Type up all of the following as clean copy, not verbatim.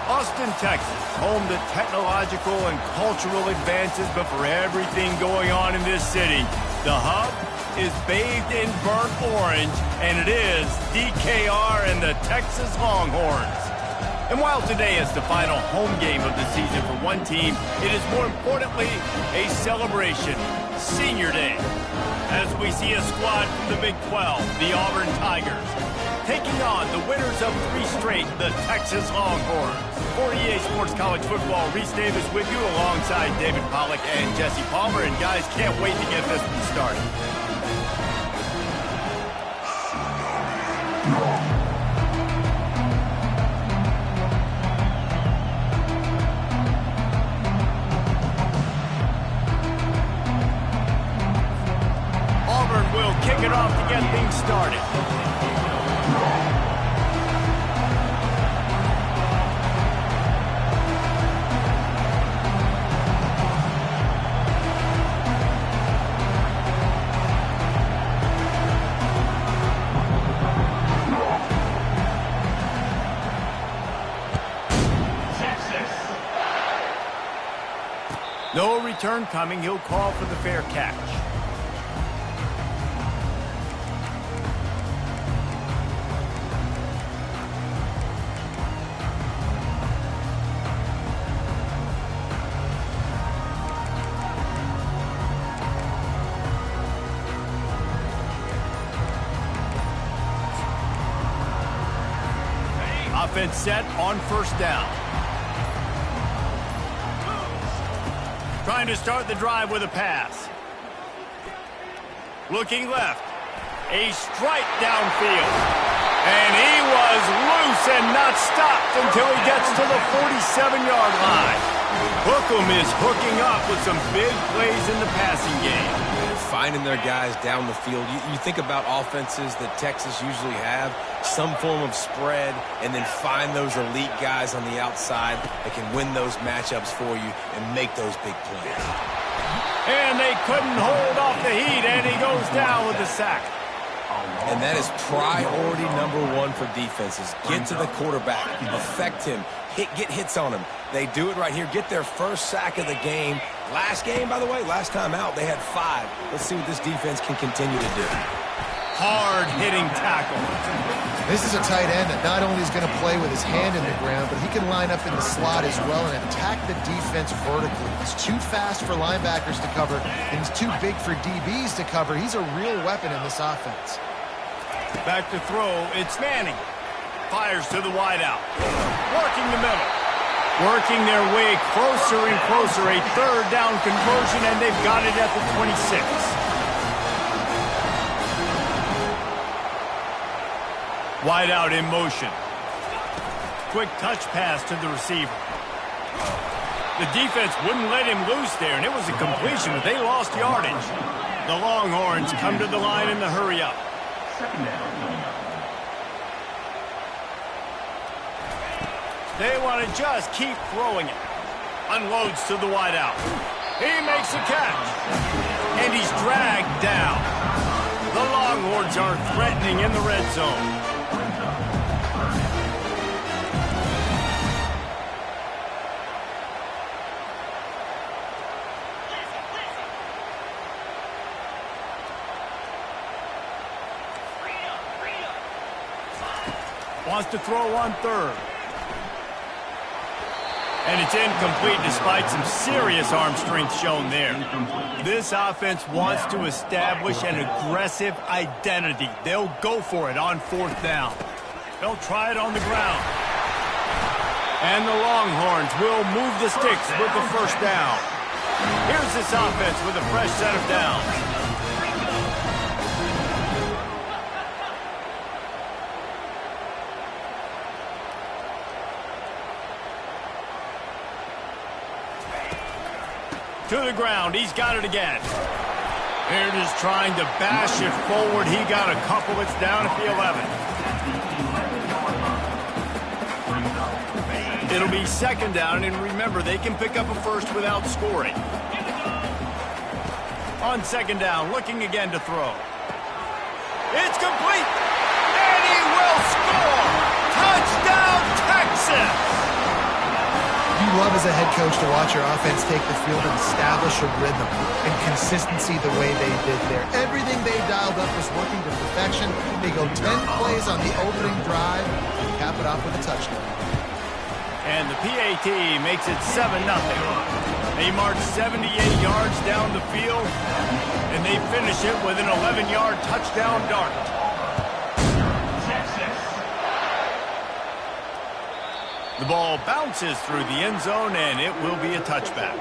Austin, Texas, home to technological and cultural advances, but for everything going on in this city, the hub is bathed in burnt orange, and it is DKR and the Texas Longhorns. And while today is the final home game of the season for one team, it is more importantly a celebration, Senior Day, as we see a squad from the Big 12, the Auburn Tigers, taking on the winners of 3 straight, the Texas Longhorns. For EA Sports College Football, Reese Davis with you alongside David Pollack and Jesse Palmer. And guys, can't wait to get this one started. Auburn will kick it off to get things started. No return coming. He'll call for the fair catch. Offense set on first down. Trying to start the drive with a pass. Looking left. A strike downfield. And he was loose and not stopped until he gets to the 47-yard line. Hookem is hooking up with some big plays in the passing game. Finding their guys down the field. You think about offenses that Texas usually have, some form of spread, and then find those elite guys on the outside that can win those matchups for you and make those big plays. And they couldn't hold off the heat, and he goes down with a sack. And that is priority number 1 for defenses. Get to the quarterback, affect him, get hits on him. They do it right here, get their first sack of the game. Last game, by the way, last time out, they had 5. Let's see what this defense can continue to do. Hard-hitting tackle. This is a tight end that not only is going to play with his hand in the ground, but he can line up in the slot as well and attack the defense vertically. He's too fast for linebackers to cover, and he's too big for DBs to cover. He's a real weapon in this offense. Back to throw, it's Manning. Fires to the wideout. Working the middle. Working their way closer and closer. A third down conversion, and they've got it at the 26. Wideout in motion. Quick touch pass to the receiver. The defense wouldn't let him loose there, and it was a completion, but they lost yardage. The Longhorns come to the line in the hurry-up. They want to just keep throwing it. Unloads to the wideout. He makes a catch. And he's dragged down. The Longhorns are threatening in the red zone. Wants to throw on third. And it's incomplete despite some serious arm strength shown there. This offense wants to establish an aggressive identity. They'll go for it on 4th down. They'll try it on the ground. And the Longhorns will move the sticks with the first down. Here's this offense with a fresh set of downs. To the ground. He's got it again. They're just trying to bash it forward. He got a couple. It's down at the 11. It'll be 2nd down, and remember, they can pick up a first without scoring. On 2nd down, looking again to throw. It's complete, and he will score! Touchdown, Texas! You love as a head coach to watch your offense take the field and establish a rhythm and consistency the way they did there. Everything they dialed up was working to perfection. They go 10 plays on the opening drive and cap it off with a touchdown. And the PAT makes it 7-0. They march 78 yards down the field, and they finish it with an 11-yard touchdown dart. The ball bounces through the end zone, and it will be a touchback.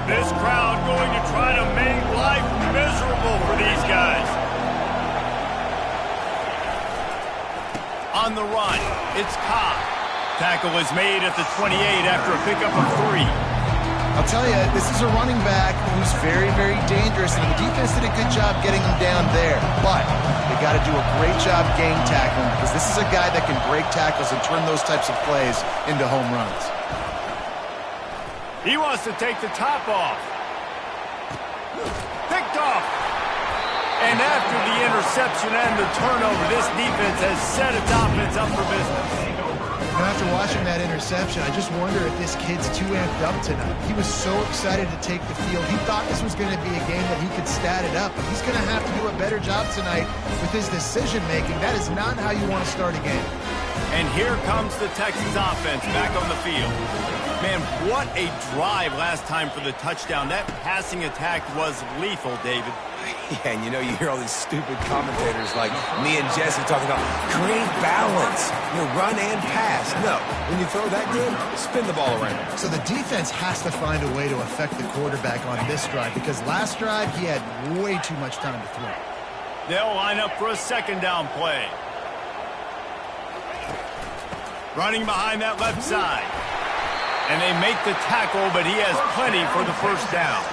This crowd going to try to make life miserable for these guys. On the run, it's Cobb. Tackle is made at the 28 after a pickup of 3. I'll tell you, this is a running back who's very, very dangerous, and the defense did a good job getting him down there. But they got to do a great job game tackling, because this is a guy that can break tackles and turn those types of plays into home runs. He wants to take the top off. Picked off. And after the interception and the turnover, this defense has set its offense up for business. You know, after watching that interception, I just wonder if this kid's too amped up tonight. He was so excited to take the field. He thought this was going to be a game that he could stat it up, but he's going to have to do a better job tonight with his decision-making. That is not how you want to start a game. And here comes the Texans offense back on the field. Man, what a drive last time for the touchdown. That passing attack was lethal, David. Yeah, and you know, you hear all these stupid commentators like me and Jesse talking about create balance, run and pass. No, when you throw that good, spin the ball around. So the defense has to find a way to affect the quarterback on this drive, because last drive he had way too much time to throw. They'll line up for a second down play. Running behind that left side. And they make the tackle, but he has plenty for the first down.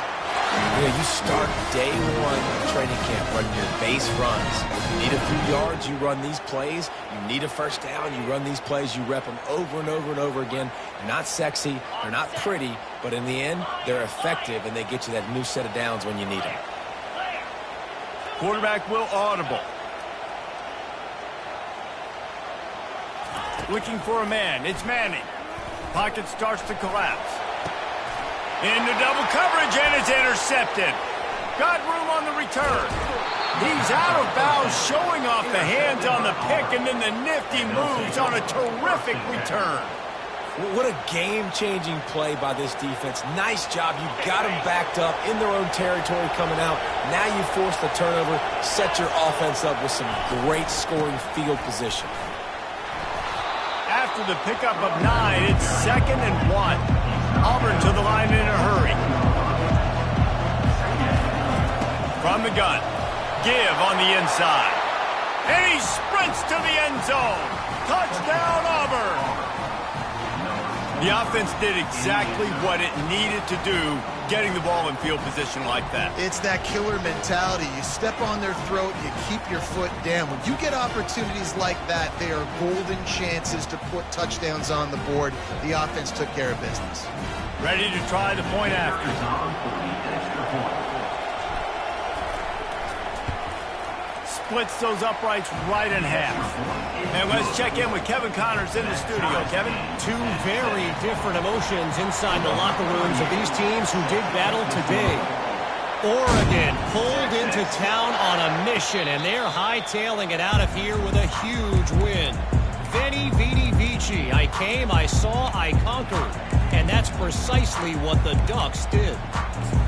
You start day one of training camp running your base runs. You need a few yards, you run these plays. You need a first down, you run these plays. You rep them over and over and over again. They're not sexy, they're not pretty, but in the end, they're effective, and they get you that new set of downs when you need them. Quarterback will audible. Looking for a man. It's Manning. Pocket starts to collapse. Into double coverage, and it's intercepted. Got room on the return. He's out of bounds, showing off the hands on the pick, and then the nifty moves on a terrific return. What a game-changing play by this defense. Nice job. You got them backed up in their own territory coming out. Now you force the turnover, set your offense up with some great scoring field position. After the pickup of 9, it's 2nd and 1. Auburn to the line in a hurry. From the gun. Give on the inside. And he sprints to the end zone. Touchdown, Auburn. The offense did exactly what it needed to do, getting the ball in field position like that. It's that killer mentality. You step on their throat, you keep your foot down. When you get opportunities like that, they are golden chances to put touchdowns on the board. The offense took care of business. Ready to try the point after. Splits those uprights right in half. And let's check in with Kevin Connors in the studio. Kevin? Two very different emotions inside the locker rooms of these teams who did battle today. Oregon pulled into town on a mission, and they're hightailing it out of here with a huge win. Veni, Vidi, Vici. I came, I saw, I conquered. And that's precisely what the Ducks did.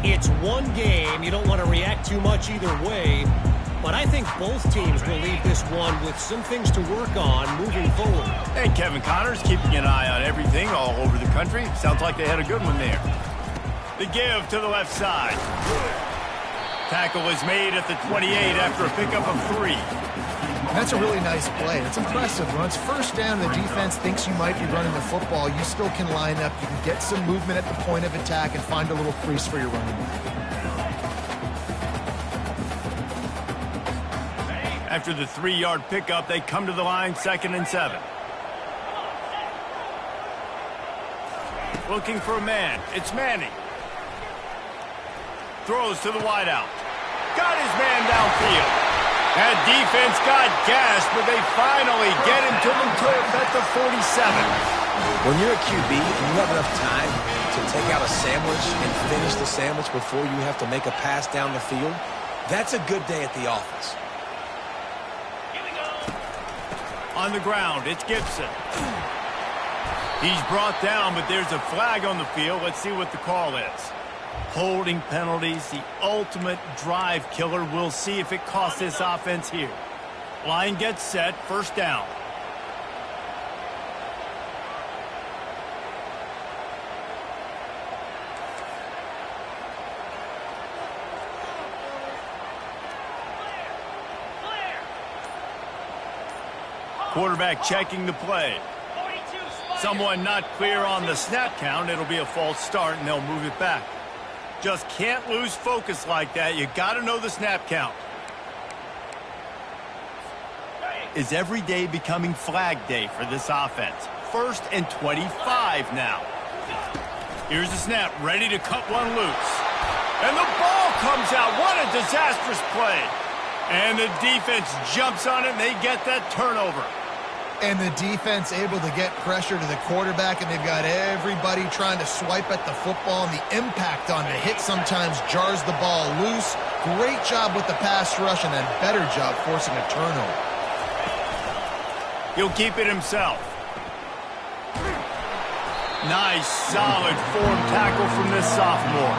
It's one game. You don't want to react too much either way. But I think both teams will leave this one with some things to work on moving forward. And Kevin Connors keeping an eye on everything all over the country. Sounds like they had a good one there. The give to the left side. Tackle is made at the 28 after a pickup of 3. That's a really nice play. It's impressive. When it's first down, the defense thinks you might be running the football. You still can line up. You can get some movement at the point of attack and find a little crease for your running back. After the 3-yard pickup, they come to the line 2nd and 7. looking for a man. It's Manning. Throws to the wideout. Got his man downfield. That defense got gashed, but they finally get him to the turf at the 47. When you're a QB and you have enough time to take out a sandwich and finish the sandwich before you have to make a pass down the field, that's a good day at the office. On the ground, it's Gibson. He's brought down, but there's a flag on the field. Let's see what the call is. Holding penalties, the ultimate drive killer. We'll see if it costs this offense here. Line gets set, first down. Quarterback checking the play. Someone not clear on the snap count. It'll be a false start, and they'll move it back. Just can't lose focus like that. You got to know the snap count. Is every day becoming flag day for this offense? 1st and 25 now. Here's the snap, ready to cut one loose. And the ball comes out. What a disastrous play. And the defense jumps on it, and they get that turnover. And the defense able to get pressure to the quarterback, and they've got everybody trying to swipe at the football, and the impact on the hit sometimes jars the ball loose. Great job with the pass rush, and a better job forcing a turnover. He'll keep it himself. Nice, solid form tackle from this sophomore.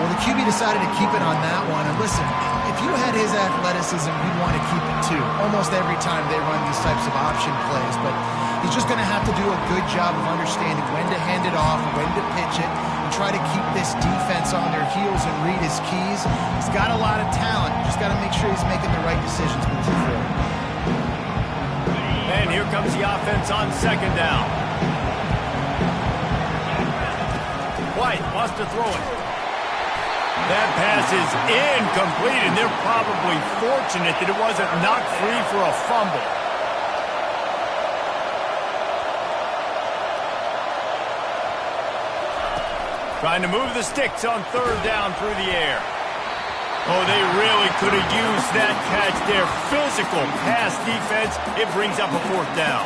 Well, the QB decided to keep it on that one. And listen, if you had his athleticism, you'd want to keep it too. Almost every time they run these types of option plays. But he's just going to have to do a good job of understanding when to hand it off, when to pitch it, and try to keep this defense on their heels and read his keys. He's got a lot of talent. Just got to make sure he's making the right decisions moving forward. And here comes the offense on second down. White wants to throw it. That pass is incomplete, and they're probably fortunate that it wasn't knocked free for a fumble. Trying to move the sticks on third down through the air. Oh, they really could have used that catch there. Physical pass defense. It brings up a fourth down.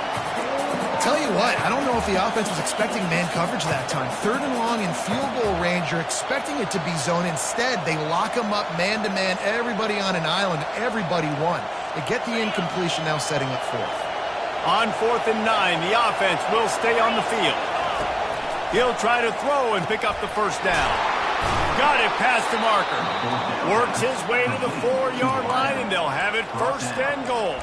Tell you what, I don't know if the offense was expecting man coverage that time. 3rd and long in field goal range, you're expecting it to be zone. Instead, they lock them up man-to-man, everybody on an island, everybody won. They get the incompletion, now setting up 4th. On 4th and 9, the offense will stay on the field. He'll try to throw and pick up the first down. Got it past the marker. Works his way to the 4-yard line, and they'll have it 1st and goal.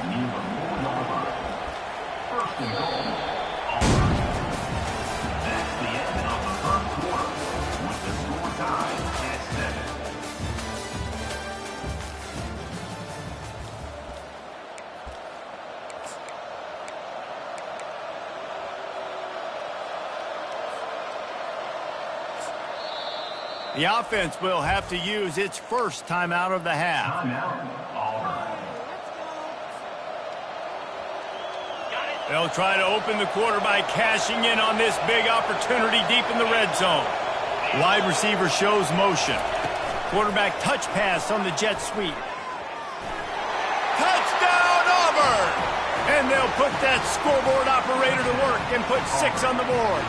The offense will have to use its first timeout of the half. They'll try to open the quarter by cashing in on this big opportunity deep in the red zone. Wide receiver shows motion. Quarterback touch pass on the jet sweep. Touchdown Auburn! And they'll put that scoreboard operator to work and put 6 on the board.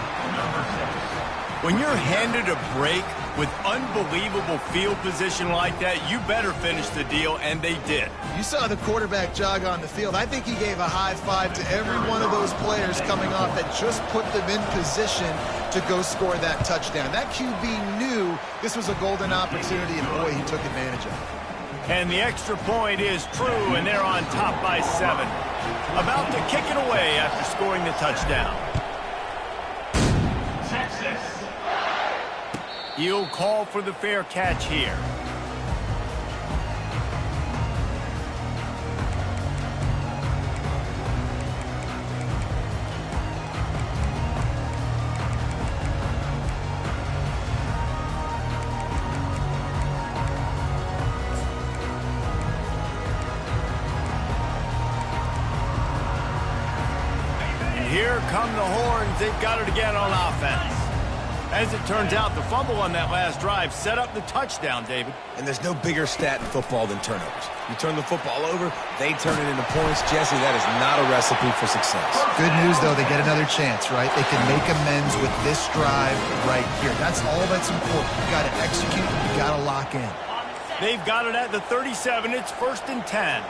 When you're handed a break with unbelievable field position like that, you better finish the deal, and they did. You saw the quarterback jog on the field. I think he gave a high five to every one of those players coming off that just put them in position to go score that touchdown. That QB knew this was a golden opportunity, and boy, he took advantage of it. And the extra point is true, and they're on top by 7. About to kick it away after scoring the touchdown. He'll call for the fair catch here. And here come the horns. They've got it again on offense. As it turns out, the fumble on that last drive set up the touchdown, David. And there's no bigger stat in football than turnovers. You turn the football over, they turn it into points. Jesse, that is not a recipe for success. Good news, though, they get another chance, right? They can make amends with this drive right here. That's all that's important. You got to execute, you got to lock in. They've got it at the 37. It's 1st and 10.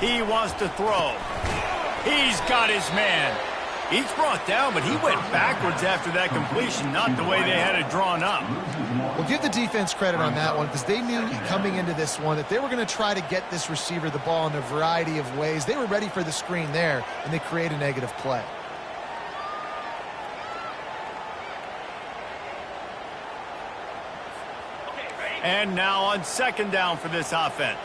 He wants to throw. He's got his man. He's brought down, but he went backwards after that completion, not the way they had it drawn up. Well, give the defense credit on that one because they knew coming into this one that they were going to try to get this receiver the ball in a variety of ways. They were ready for the screen there, and they create a negative play. And now on 2nd down for this offense.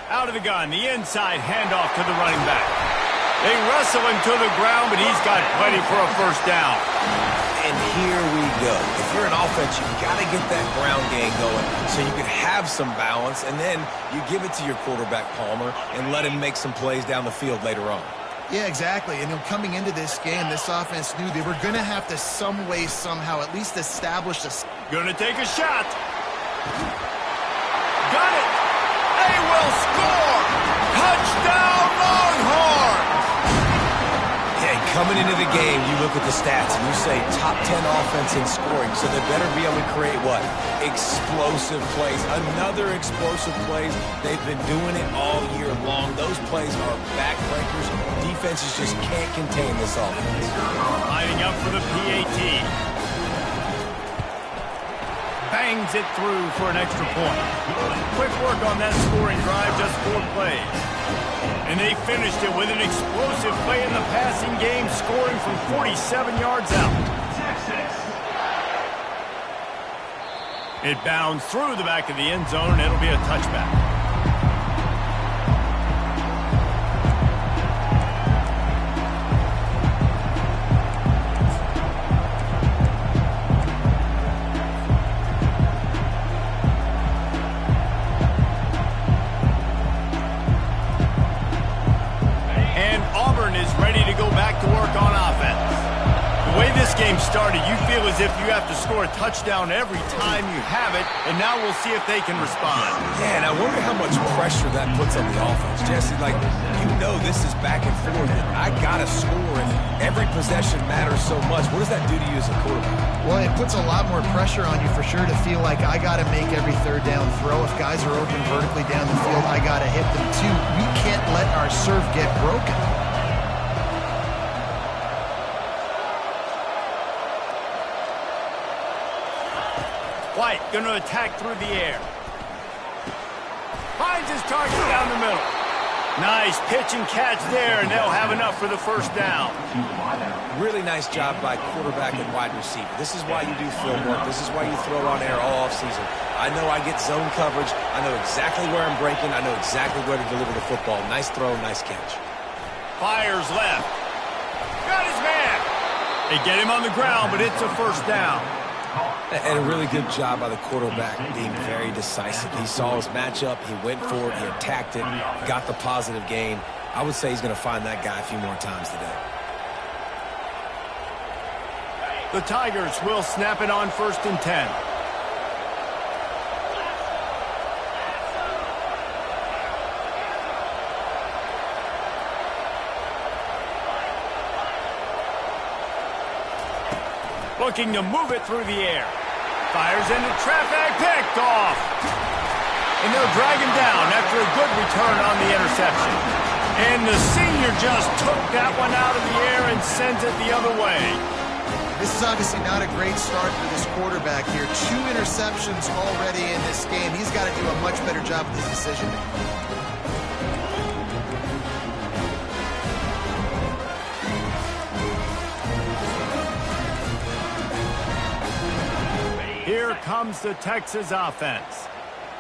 Out of the gun, the inside handoff to the running back. They wrestle him to the ground, but he's got plenty for a 1st down. And here we go. If you're an offense, you've got to get that ground game going so you can have some balance, and then you give it to your quarterback, Palmer, and let him make some plays down the field later on. Yeah, exactly. And coming into this game, this offense knew they were going to have to some way, somehow, at least establish a... Gonna take a shot. Got it. They will score. Touchdown, Longhorns. Yeah, coming into the game, you look at the stats and you say top 10 offense in scoring, so they better be able to create what? Explosive plays. Another explosive plays. They've been doing it all year long. Those plays are backbreakers. Defenses just can't contain this offense. Lining up for the PAT. Bangs it through for an extra point. Quick work on that scoring drive, just 4 plays. And they finished it with an explosive play in the passing game, scoring from 47 yards out. It bounds through the back of the end zone, and it'll be a touchback. Game started, you feel as if you have to score a touchdown every time you have it, and now we'll see if they can respond. Yeah, and I wonder how much pressure that puts on the offense. Jesse, like, you know this is back and forth. I got to score, and every possession matters so much. What does that do to you as a quarterback? Well, it puts a lot more pressure on you for sure to feel like I got to make every 3rd down throw. If guys are open vertically down the field, I got to hit them too. We can't let our serve get broken. White going to attack through the air. Finds his target down the middle. Nice pitch and catch there, and they'll have enough for the 1st down. Really nice job by quarterback and wide receiver. This is why you do film work. This is why you throw on air all offseason. I know I get zone coverage. I know exactly where I'm breaking. I know exactly where to deliver the football. Nice throw, nice catch. Fires left. Got his man. They get him on the ground, but it's a 1st down. And a really good job by the quarterback being very decisive. He saw his matchup, he went for it, he attacked it, got the positive gain. I would say he's going to find that guy a few more times today. The Tigers will snap it on 1st and 10. Looking to move it through the air. Fires into traffic, picked off. And they'll drag him down after a good return on the interception. And the senior just took that one out of the air and sends it the other way. This is obviously not a great start for this quarterback here. 2 interceptions already in this game. He's got to do a much better job with his decision making. Here comes the Texas offense.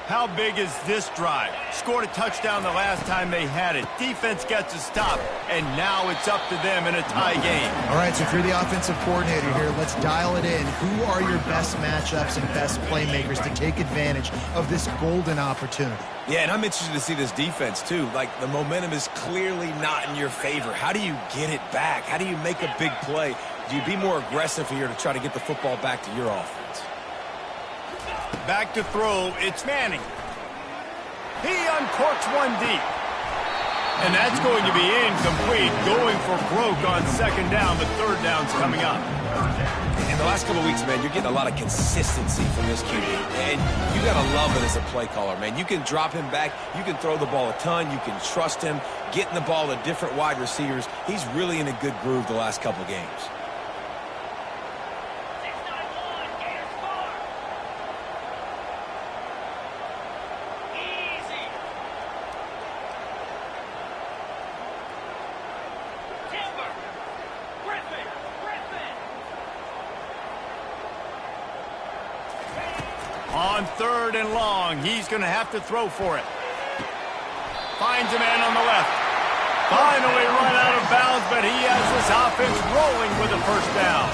How big is this drive? Scored a touchdown the last time they had it. Defense gets a stop, and now it's up to them in a tie game. All right, so if you're the offensive coordinator here, let's dial it in. Who are your best matchups and best playmakers to take advantage of this golden opportunity? Yeah, and I'm interested to see this defense, too. Like, the momentum is clearly not in your favor. How do you get it back? How do you make a big play? Do you be more aggressive here to try to get the football back to your offense? Back to throw, it's Manning. He uncorks one deep. And that's going to be incomplete. Going for broke on second down, but third down's coming up. In the last couple of weeks, man, you're getting a lot of consistency from this QB. And you got to love it as a play caller, man. You can drop him back. You can throw the ball a ton. You can trust him. Getting the ball to different wide receivers. He's really in a good groove the last couple of games. On third and long, he's going to have to throw for it. Finds a man on the left. Finally run out of bounds, but he has this offense rolling with a first down.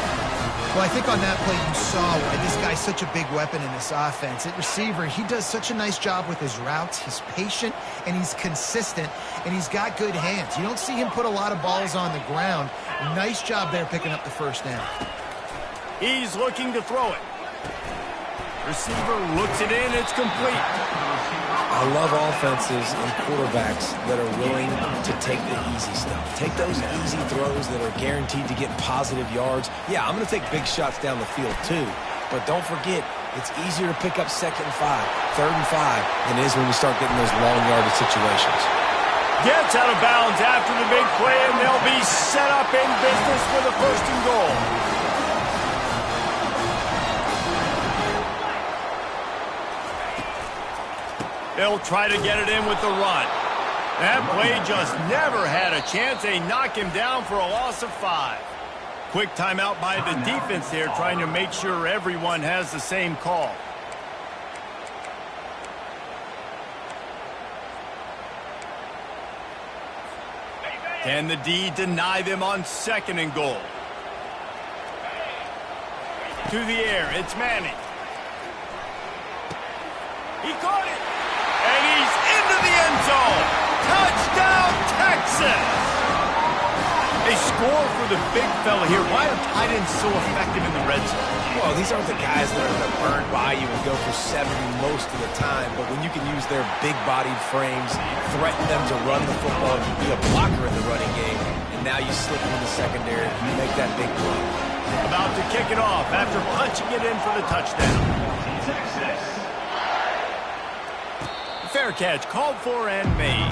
Well, I think on that play you saw why this guy's such a big weapon in this offense. At receiver, he does such a nice job with his routes. He's patient, and he's consistent, and he's got good hands. You don't see him put a lot of balls on the ground. Nice job there picking up the first down. He's looking to throw it. Receiver looks it in, it's complete. I love offenses and quarterbacks that are willing to take the easy stuff. Take those easy throws that are guaranteed to get positive yards. Yeah, I'm going to take big shots down the field too. But don't forget, it's easier to pick up second and 5, third and 5 than it is when you start getting those long yardage situations. Gets out of bounds after the big play, and they'll be set up in business with a first and goal. They'll try to get it in with the run. That play just never had a chance. They knock him down for a loss of 5. Quick timeout by the defense there, trying to make sure everyone has the same call. Can the D deny them on second and goal? To the air, it's Manning. He caught it. And he's into the end zone. Touchdown, Texas! They score for the big fella here. Why are tight ends so effective in the red zone? Well, these aren't the guys that are going to burn by you and go for 70 most of the time, but when you can use their big-bodied frames, threaten them to run the football, and be a blocker in the running game, and now you slip in the secondary, you make that big play. About to kick it off after punching it in for the touchdown. Fair catch, called for and made.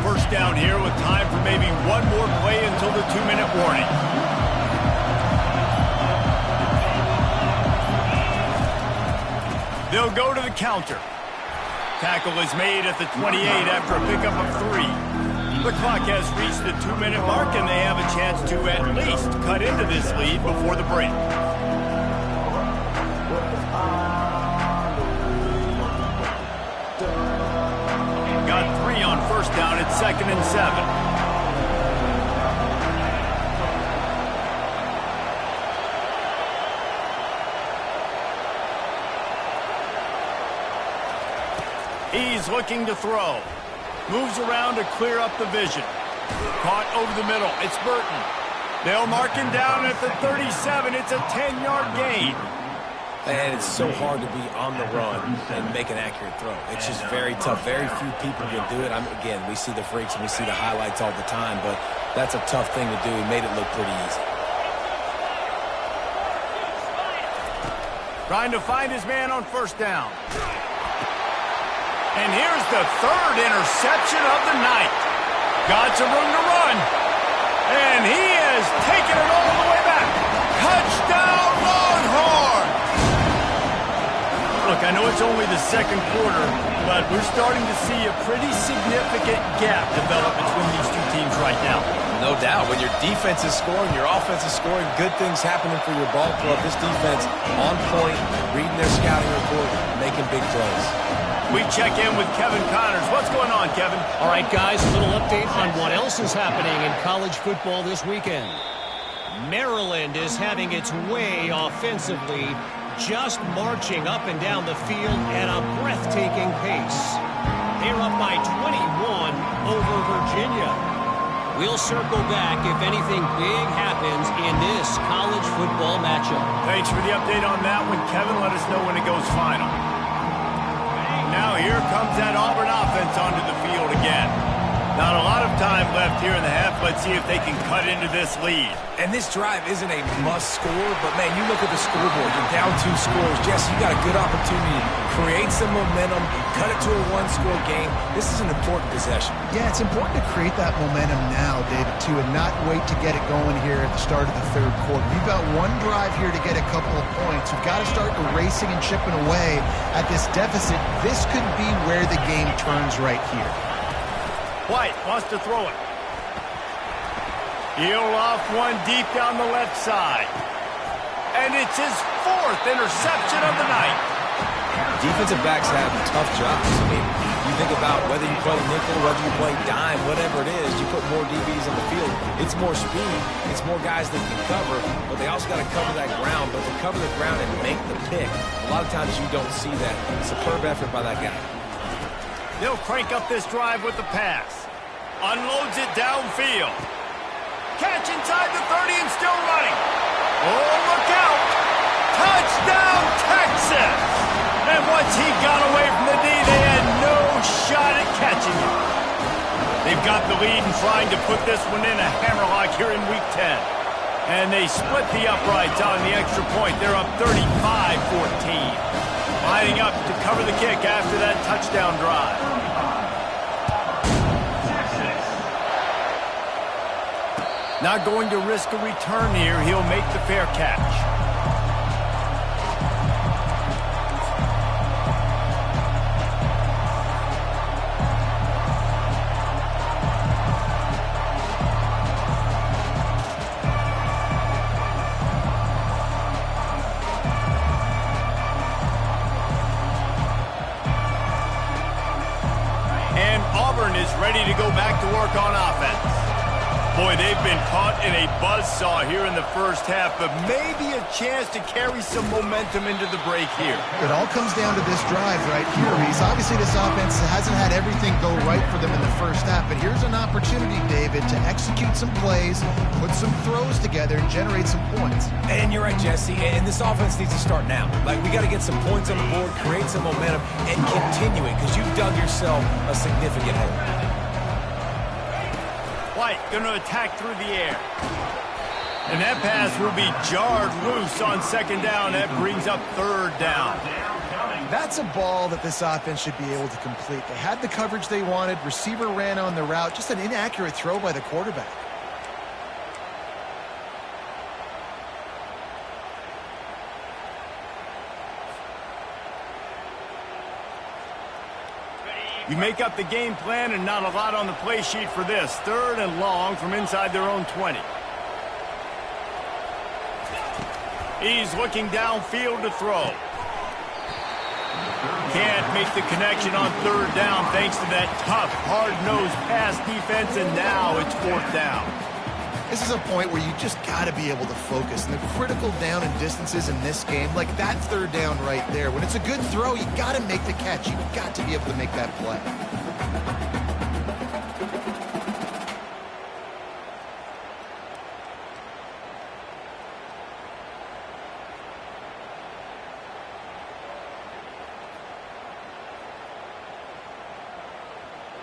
First down here with time for maybe one more play until the 2-minute warning. They'll go to the counter. Tackle is made at the 28 after a pickup of 3. The clock has reached the 2-minute mark, and they have a chance to at least cut into this lead before the break. Got 3 on first down at 2nd and 7. He's looking to throw. Moves around to clear up the vision. Caught over the middle. It's Burton. They'll mark him down at the 37. It's a 10-yard gain. And it's so hard to be on the run and make an accurate throw. It's just very tough. Very few people can do it. Again, we see the freaks and we see the highlights all the time, but that's a tough thing to do. He made it look pretty easy. Trying to find his man on first down. And here's the 3rd interception of the night. Got some room to run. And he has taken it all the way back. Touchdown, Longhorn! Look, I know it's only the second quarter, but we're starting to see a pretty significant gap develop between these two teams right now. No doubt. When your defense is scoring, your offense is scoring, good things happening for your ball club. This defense on point, reading their scouting report, making big plays. We check in with Kevin Connors. What's going on, Kevin? All right, guys, a little update on what else is happening in college football this weekend. Maryland is having its way offensively, just marching up and down the field at a breathtaking pace. They're up by 21 over Virginia. We'll circle back if anything big happens in this college football matchup. Thanks for the update on that one, Kevin. Let us know when it goes final. Now here comes that Auburn offense onto the field again. Not a lot of time left here in the half. Let's see if they can cut into this lead. And this drive isn't a must score, but man, you look at the scoreboard, you're down 2 scores. Jesse, you got a good opportunity to create some momentum, cut it to a 1-score game. This is an important possession. Yeah, it's important to create that momentum now, David, too, and not wait to get it going here at the start of the third quarter. You've got one drive here to get a couple of points. You've got to start erasing and chipping away at this deficit. This could be where the game turns right here. White wants to throw it. He'll off one deep down the left side. And it's his 4th interception of the night. Defensive backs have tough jobs. I mean, you think about whether you play nickel, whether you play dime, whatever it is, you put more DBs on the field. It's more speed. It's more guys that can cover, but they also got to cover that ground. But to cover the ground and make the pick, a lot of times you don't see that. Superb effort by that guy. They'll crank up this drive with the pass. Unloads it downfield. Catch inside the 30 and still running. Oh, look out. Touchdown, Texas. And once he got away from the D, they had no shot at catching him. They've got the lead and trying to put this one in a hammerlock here in Week 10. And they split the uprights on the extra point. They're up 35-14. Lining up to cover the kick after that touchdown drive. Not going to risk a return here. He'll make the fair catch. And Auburn is ready to go back to work on offense. Boy, they've been caught in a buzzsaw here in the first half, but maybe a chance to carry some momentum into the break here. It all comes down to this drive right here, Reese. Obviously, this offense hasn't had everything go right for them in the first half, but here's an opportunity, David, to execute some plays, put some throws together, and generate some points. And you're right, Jesse, and this offense needs to start now. Like, we got to get some points on the board, create some momentum, and continue it, because you've dug yourself a significant hole. White going to attack through the air. And that pass will be jarred loose on second down. That brings up third down. That's a ball that this offense should be able to complete. They had the coverage they wanted. Receiver ran on the route. Just an inaccurate throw by the quarterback. You make up the game plan and not a lot on the play sheet for this. 3rd and long from inside their own 20. He's looking downfield to throw. Can't make the connection on 3rd down thanks to that tough, hard-nosed pass defense, and now it's 4th down. This is a point where you just got to be able to focus. And the critical down and distances in this game, like that 3rd down right there, when it's a good throw, you got to make the catch. You've got to be able to make that play.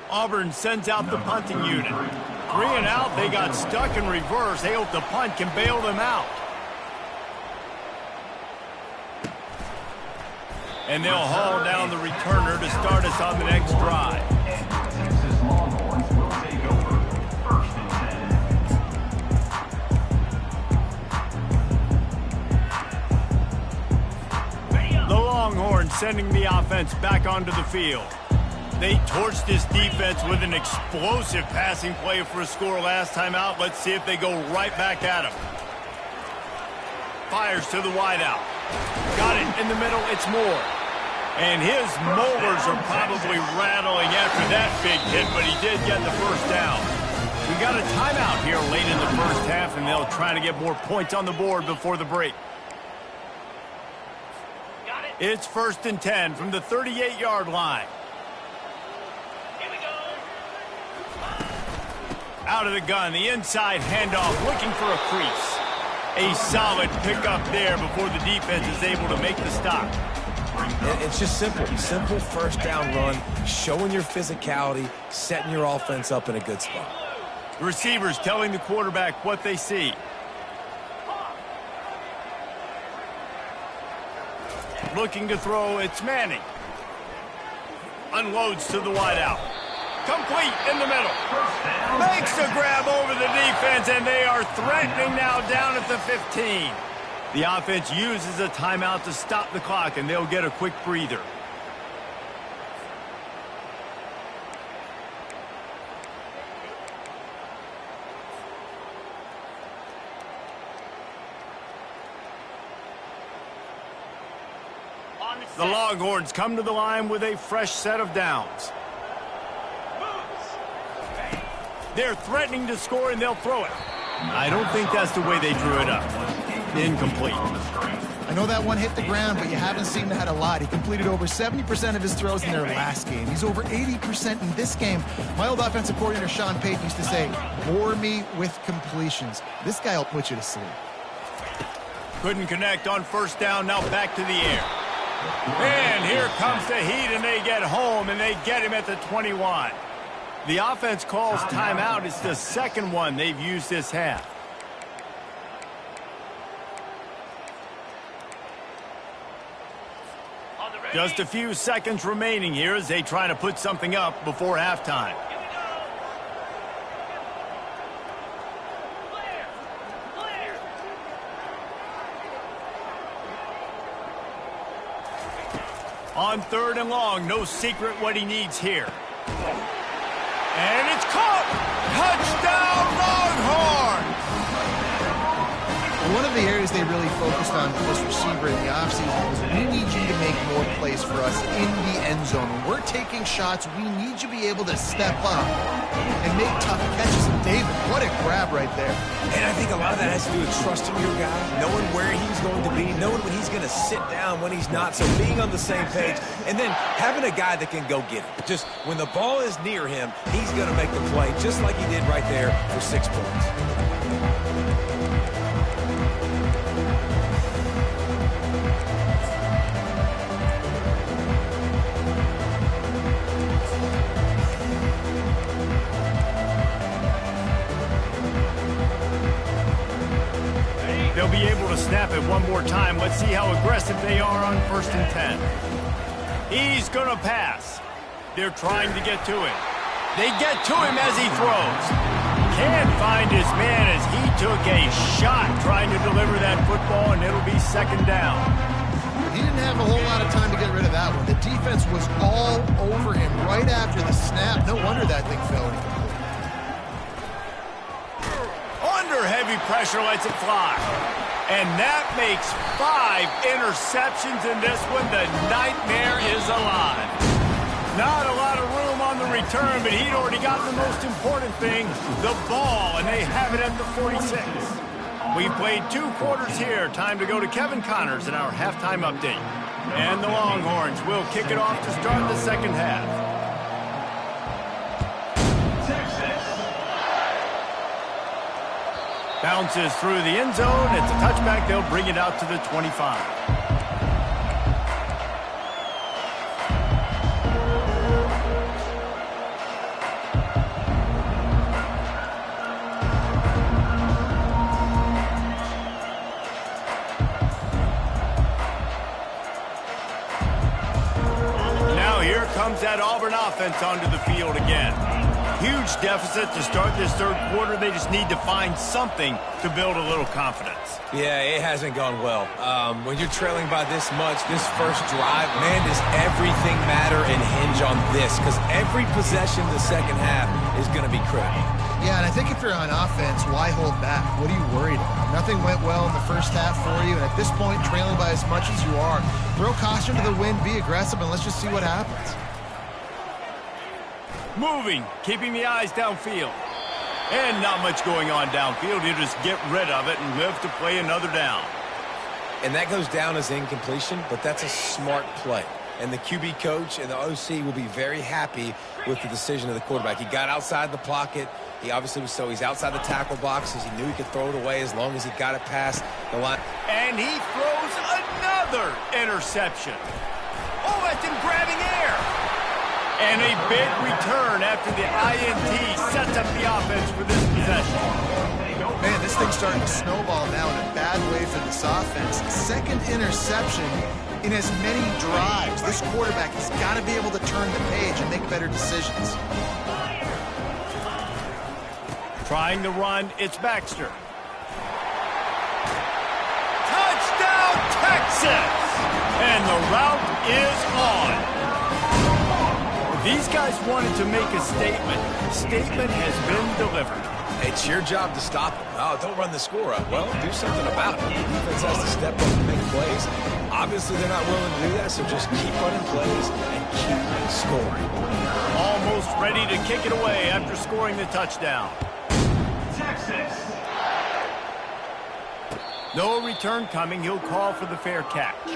Auburn sends out the punting unit. 3 and out, they got stuck in reverse. They hope the punt can bail them out. And they'll haul down the returner to start us on the next drive. Longhorns sending the offense back onto the field. They torched this defense with an explosive passing play for a score last time out. Let's see if they go right back at him. Fires to the wideout. Got it in the middle. It's Moore. And his molars are probably rattling after that big hit, but he did get the first down. We got a timeout here late in the first half, and they'll try to get more points on the board before the break. It's 1st and 10 from the 38-yard line. Out of the gun, the inside handoff, looking for a crease. A solid pickup there before the defense is able to make the stop. It's just simple. Simple first down run, showing your physicality, setting your offense up in a good spot. The receivers telling the quarterback what they see. Looking to throw, it's Manning. Unloads to the wideout. Complete in the middle. Makes the grab over the defense, and they are threatening now down at the 15. The offense uses a timeout to stop the clock, and they'll get a quick breather. The Longhorns come to the line with a fresh set of downs. They're threatening to score, and they'll throw it. I don't think that's the way they drew it up. Incomplete. I know that one hit the ground, but you haven't seen that a lot. He completed over 70% of his throws in their last game. He's over 80% in this game. My old offensive coordinator, Sean Payton, used to say, bore me with completions. This guy will put you to sleep. Couldn't connect on first down, now back to the air. And here comes the heat, and they get home, and they get him at the 21. The offense calls timeout. It's the second one they've used this half. Just a few seconds remaining here as they try to put something up before halftime. On 3rd and long, no secret what he needs here. And it's caught! Touchdown, Longhorns! One of the areas they really focused on for this receiver in the offseason was we need you to make more plays for us in the end zone. When we're taking shots, we need you to be able to step up and make tough catches. And David, what a grab right there. And I think a lot of that has to do with trusting your guy, knowing where he's going to be, knowing when he's going to sit down, when he's not, so being on the same page, and then having a guy that can go get it. Just when the ball is near him, he's going to make the play, just like he did right there for 6 points. They'll be able to snap it one more time. Let's see how aggressive they are on 1st and 10. He's going to pass. They're trying to get to him. They get to him as he throws. Can't find his man as he took a shot trying to deliver that football, and it'll be 2nd down. He didn't have a whole lot of time to get rid of that one. The defense was all over him right after the snap. No wonder that thing fell incomplete. Under heavy pressure, lets it fly. And that makes 5 interceptions in this one. The nightmare is alive. Not a lot of room on the return, but he'd already got the most important thing, the ball, and they have it at the 46. We've played 2 quarters here. Time to go to Kevin Connors in our halftime update. And the Longhorns will kick it off to start the second half. Bounces through the end zone. It's a touchback. They'll bring it out to the 25. Now here comes that Auburn offense onto the field again. Huge deficit to start this third quarter. They just need to find something to build a little confidence. Yeah, it hasn't gone well. When you're trailing by this much, this first drive, man, does everything matter and hinge on this? Because every possession in the second half is going to be critical. Yeah, and I think if you're on offense, why hold back? What are you worried about? Nothing went well in the first half for you, and at this point, trailing by as much as you are, throw caution to the wind, be aggressive, and let's just see what happens. Moving, keeping the eyes downfield. And not much going on downfield. You just get rid of it and live to play another down. And that goes down as incompletion, but that's a smart play. And the QB coach and the OC will be very happy with the decision of the quarterback. He got outside the pocket. He obviously was he's outside the tackle boxes. He knew he could throw it away as long as he got it past the line. And he throws another interception. Oh, that's him grabbing air. And a big return after the INT sets up the offense for this possession. Man, this thing's starting to snowball now in a bad way for this offense. Second interception in as many drives. This quarterback has got to be able to turn the page and make better decisions. Trying the run, it's Baxter. Touchdown, Texas! And the route is on. These guys wanted to make a statement. The statement has been delivered. It's your job to stop them. Oh, don't run the score up. Well, do something about it. The defense has to step up and make plays. Obviously, they're not willing to do that, so just keep running plays and keep scoring. Almost ready to kick it away after scoring the touchdown. Texas. No return coming. He'll call for the fair catch.